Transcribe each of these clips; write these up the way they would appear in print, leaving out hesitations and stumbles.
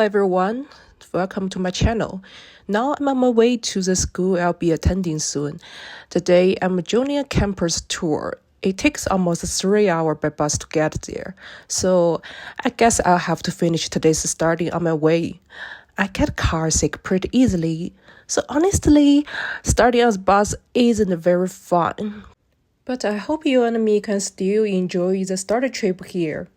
everyone, welcome to my channel. Now I'm on my way to the school I'll be attending soon. Today I'm a junior campus tour. It takes almost 3 hours by bus to get there, so I guess I'll have to finish today's study on my way. I get car sick pretty easily, so honestly, studying on the bus isn't very fun. But I hope you and me can still enjoy the study trip here.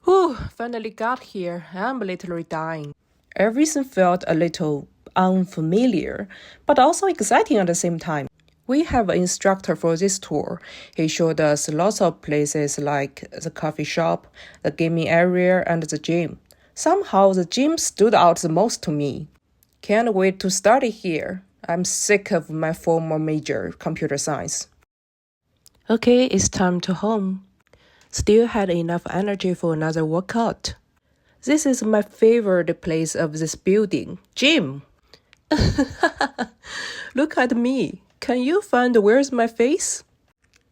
Whew, finally got here. I'm literally dying. Everything felt a little unfamiliar, but also exciting at the same time. We have an instructor for this tour. He showed us lots of places like the coffee shop, the gaming area, and the gym. Somehow the gym stood out the most to me. Can't wait to study here. I'm sick of my former major, computer science. Okay, it's time to home. Still had enough energy for another workout. This is my favorite place of this building, gym. Look at me. Can you find where's my face?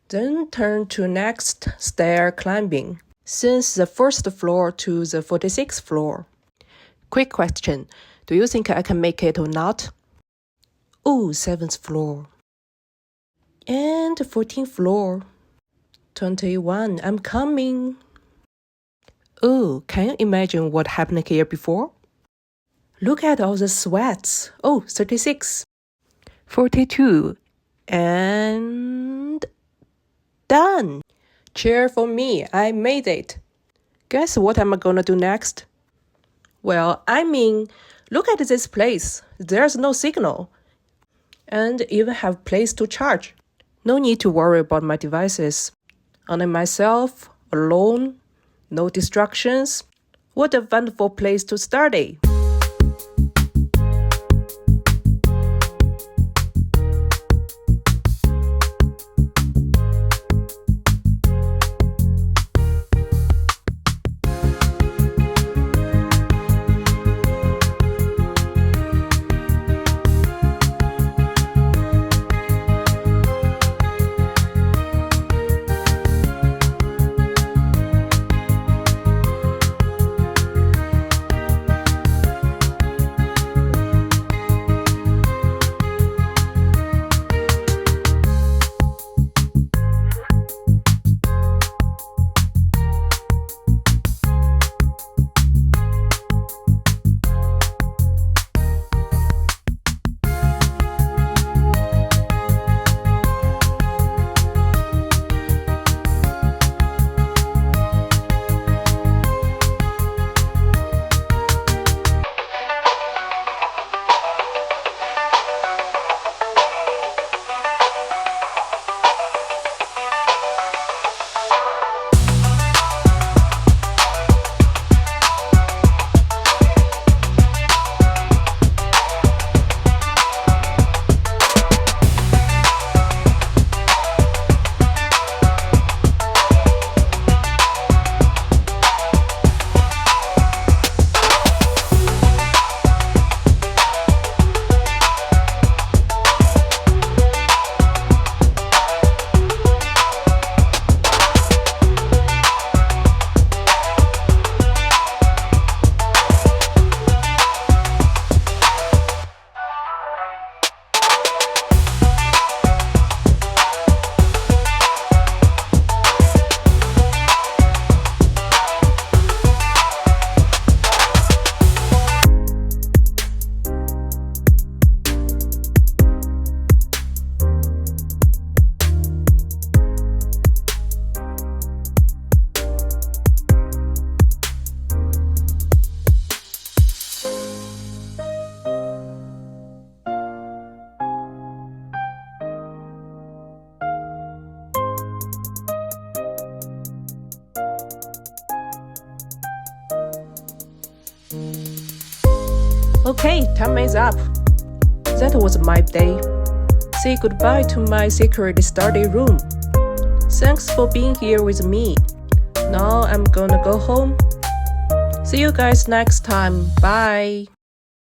Then turn to next stair climbing, since the first floor to the 46th floor. Quick question, do you think I can make it or not? Oh, 7th floor. And 14th floor. 21, I'm coming. Oh, can you imagine what happened here before? Look at all the sweats. Oh, 36. 42. And done. Cheer for me, I made it. Guess what I'm gonna do next? Well, look at this place. There's no signal. And even have place to charge. No need to worry about my devices. Only myself, alone, no distractions. What a wonderful place to study. Okay, time is up. That was my day. Say goodbye to my secret study room. Thanks for being here with me. Now I'm gonna go home. See you guys next time. Bye.